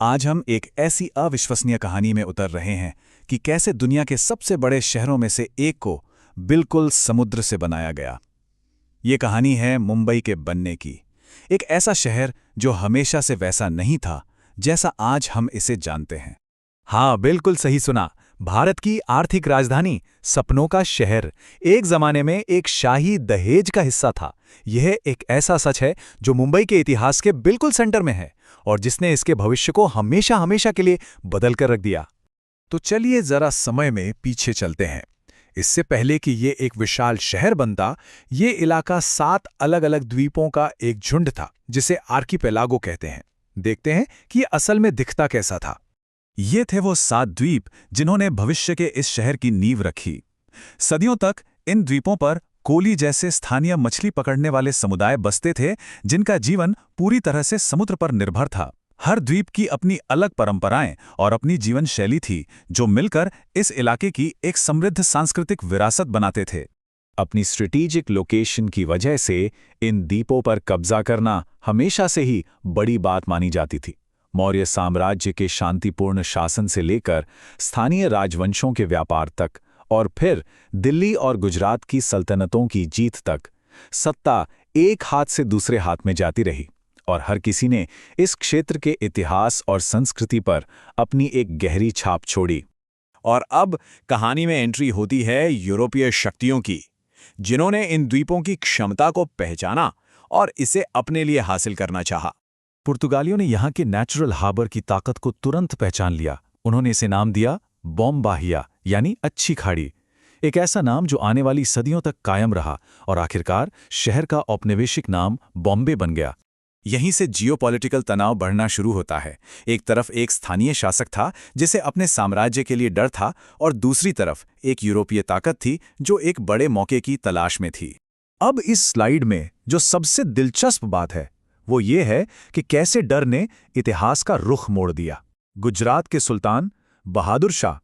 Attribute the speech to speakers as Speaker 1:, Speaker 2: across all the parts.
Speaker 1: आज हम एक ऐसी अविश्वसनीय कहानी में उतर रहे हैं कि कैसे दुनिया के सबसे बड़े शहरों में से एक को बिल्कुल समुद्र से बनाया गया। ये कहानी है मुंबई के बनने की। एक ऐसा शहर जो हमेशा से वैसा नहीं था जैसा आज हम इसे जानते हैं।
Speaker 2: हाँ, बिल्कुल सही सुना। भारत की आर्थिक राजधानी, सपनों का शहर, एक जमाने में एक शाही दहेज का हिस्सा था। यह एक ऐसा सच है जो मुंबई के इतिहास के बिल्कुल सेंटर में है और जिसने इसके भविष्य को हमेशा हमेशा के लिए बदल कर रख दिया।
Speaker 1: तो चलिए जरा समय में पीछे चलते हैं। इससे पहले कि ये एक विशाल शहर बनता, ये इलाका 7 अलग-अलग द्वीपों का एक झुंड था, जिसे आर्किपेलागो कहते हैं। देखते हैं कि ये असल में दिखता कैसा था। ये थे वो 7 द्वीप जिन्होंने भविष्य के इस शहर की नींव रखी। सदियों तक इन द्वीपों पर कोली जैसे स्थानीय मछली पकड़ने वाले समुदाय बसते थे, जिनका जीवन पूरी तरह से समुद्र पर निर्भर था। हर द्वीप की अपनी अलग परंपराएं और अपनी जीवन शैली थी, जो मिलकर इस इलाके की एक समृद्ध सांस्कृतिक विरासत बनाते थे।
Speaker 2: अपनी स्ट्रेटेजिक लोकेशन की वजह से इन द्वीपों पर कब्जा करना हमेशा से ही बड़ी बात मानी जाती थी। मौर्य साम्राज्य के शांतिपूर्ण शासन से लेकर स्थानीय राजवंशों के व्यापार तक और फिर दिल्ली और गुजरात की सल्तनतों की जीत तक, सत्ता एक हाथ से दूसरे हाथ में जाती रही और हर किसी ने इस क्षेत्र के इतिहास और संस्कृति पर अपनी एक गहरी छाप छोड़ी।
Speaker 1: और अब कहानी में एंट्री होती है यूरोपीय शक्तियों की, जिन्होंने इन द्वीपों की क्षमता को पहचाना और इसे अपने लिए हासिल करना चाहा।
Speaker 2: पुर्तगालियों ने यहाँ के नेचुरल हार्बर की ताकत को तुरंत पहचान लिया। उन्होंने इसे नाम दिया बॉम्बाहिया, यानी अच्छी खाड़ी। एक ऐसा नाम जो आने वाली सदियों तक कायम रहा और आखिरकार शहर का औपनिवेशिक नाम बॉम्बे बन गया।
Speaker 1: यहीं से जियोपॉलिटिकल तनाव बढ़ना शुरू होता है। एक तरफ एक स्थानीय शासक था जिसे अपने साम्राज्य के लिए डर था, और दूसरी तरफ एक यूरोपीय ताकत थी जो एक बड़े मौके की तलाश में थी। अब इस स्लाइड में जो सबसे दिलचस्प बात है वो ये है कि कैसे डर ने इतिहास का रुख मोड़ दिया। गुजरात के सुल्तान बहादुर शाह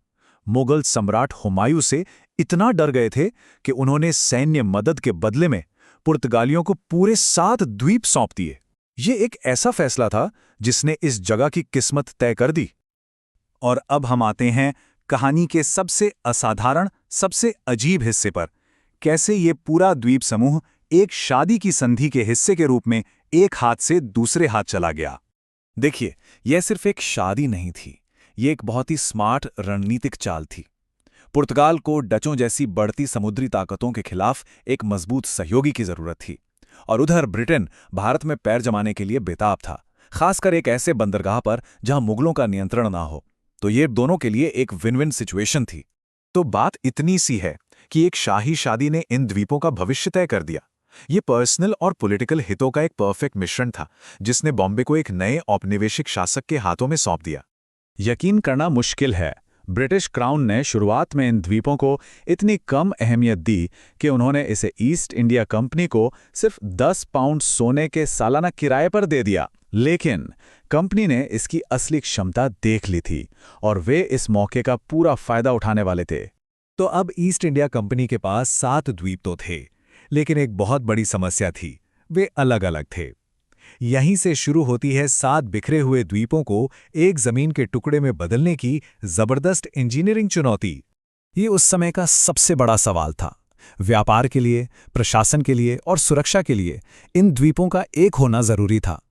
Speaker 1: मुगल सम्राट हुमायूं से इतना डर गए थे कि उन्होंने सैन्य मदद के बदले में पुर्तगालियों को पूरे 7 द्वीप सौंप दिए। ये एक ऐसा फैसला था जिसने इस जगह की किस्मत तय कर दी। और अब हम आते हैं कहानी के सबसे असाधारण, सबसे अजीब हिस्से पर। कैसे ये पूरा द्वीप समूह एक शादी की संधि के हिस्से के रूप में एक हाथ से दूसरे हाथ चला गया। देखिए, यह सिर्फ एक शादी नहीं थी, ये एक बहुत ही स्मार्ट रणनीतिक चाल थी। पुर्तगाल को डचों जैसी बढ़ती समुद्री ताकतों के खिलाफ एक मजबूत सहयोगी की जरूरत थी, और उधर ब्रिटेन भारत में पैर जमाने के लिए बेताब था, खासकर एक ऐसे बंदरगाह पर जहां मुगलों का नियंत्रण ना हो। तो ये दोनों के लिए एक विन विन सिचुएशन थी। तो बात इतनी सी है कि एक शाही शादी ने इन द्वीपों का भविष्य तय कर दिया। ये पर्सनल और पॉलिटिकल हितों का एक परफेक्ट मिश्रण था, जिसने बॉम्बे को एक नए औपनिवेशिक शासक के हाथों में सौंप दिया। यकीन करना मुश्किल है, ब्रिटिश क्राउन ने शुरुआत में इन द्वीपों को इतनी कम अहमियत दी कि उन्होंने इसे ईस्ट इंडिया कंपनी को सिर्फ 10 पाउंड सोने के सालाना किराए पर दे दिया। लेकिन कंपनी ने इसकी असली क्षमता देख ली थी और वे इस मौके का पूरा फायदा उठाने वाले थे। तो अब ईस्ट इंडिया कंपनी के पास 7 द्वीप तो थे, लेकिन एक बहुत बड़ी समस्या थी, वे अलग अलग थे। यहीं से शुरू होती है 7 बिखरे हुए द्वीपों को एक जमीन के टुकड़े में बदलने की जबरदस्त इंजीनियरिंग चुनौती। ये उस समय का सबसे बड़ा सवाल था। व्यापार के लिए, प्रशासन के लिए और सुरक्षा के लिए इन द्वीपों का एक होना जरूरी था।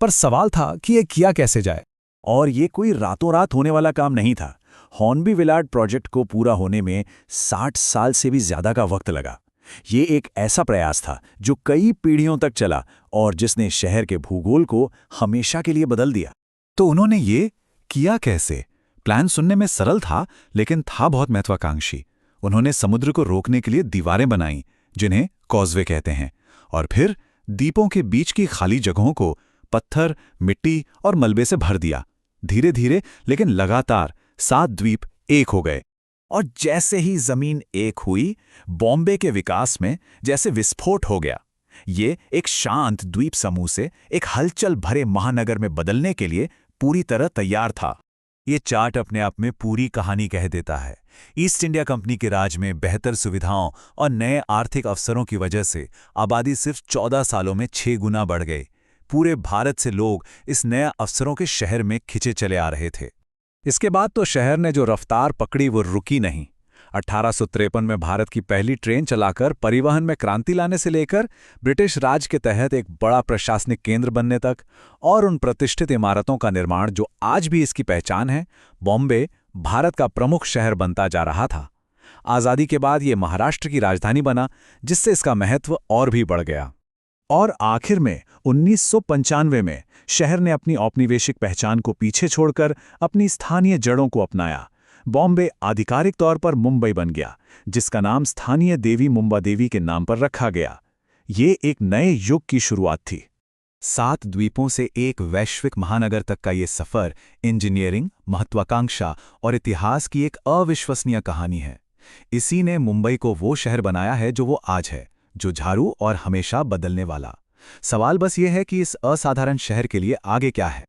Speaker 1: पर सवाल था कि ये किया कैसे जाए। और ये कोई रातों रात होने वाला काम नहीं था। हॉर्नबी विलार्ड प्रोजेक्ट को पूरा होने में 60 साल से भी ज्यादा का वक्त लगा। ये एक ऐसा प्रयास था जो कई पीढ़ियों तक चला और जिसने शहर के भूगोल को हमेशा के लिए बदल दिया। तो उन्होंने ये किया कैसे? प्लान सुनने में सरल था, लेकिन था बहुत महत्वाकांक्षी। उन्होंने समुद्र को रोकने के लिए दीवारें बनाई, जिन्हें कॉजवे कहते हैं, और फिर द्वीपों के बीच की खाली जगहों को पत्थर, मिट्टी और मलबे से भर दिया। धीरे धीरे लेकिन लगातार 7 द्वीप एक हो गए। और जैसे ही जमीन एक हुई, बॉम्बे के विकास में जैसे विस्फोट हो गया। ये एक शांत द्वीप समूह से एक हलचल भरे महानगर में बदलने के लिए पूरी तरह तैयार था। ये चार्ट अपने आप में पूरी कहानी कह देता है। ईस्ट इंडिया कंपनी के राज में बेहतर सुविधाओं और नए आर्थिक अवसरों की वजह से आबादी सिर्फ 14 सालों में 6 गुना बढ़ गई। पूरे भारत से लोग इस नए अवसरों के शहर में खिंचे चले आ रहे थे।
Speaker 2: इसके बाद तो शहर ने जो रफ्तार पकड़ी वो रुकी नहीं। 1853 में भारत की पहली ट्रेन चलाकर परिवहन में क्रांति लाने से लेकर ब्रिटिश राज के तहत एक बड़ा प्रशासनिक केंद्र बनने तक और उन प्रतिष्ठित इमारतों का निर्माण जो आज भी इसकी पहचान है, बॉम्बे भारत का प्रमुख शहर बनता जा रहा था। आज़ादी के बाद ये महाराष्ट्र की राजधानी बना, जिससे इसका महत्व और भी बढ़ गया। और आखिर में 1995 में शहर ने अपनी औपनिवेशिक पहचान को पीछे छोड़कर अपनी स्थानीय जड़ों को अपनाया। बॉम्बे आधिकारिक तौर पर मुंबई बन गया, जिसका नाम स्थानीय देवी मुंबा देवी के नाम पर रखा गया। ये एक नए युग की शुरुआत थी।
Speaker 1: 7 द्वीपों से एक वैश्विक महानगर तक का ये सफर इंजीनियरिंग, महत्वाकांक्षा और इतिहास की एक अविश्वसनीय कहानी है। इसी ने मुंबई को वो शहर बनाया है जो वो आज है, जुझारू और हमेशा बदलने वाला। सवाल बस ये है कि इस असाधारण शहर के लिए आगे क्या है।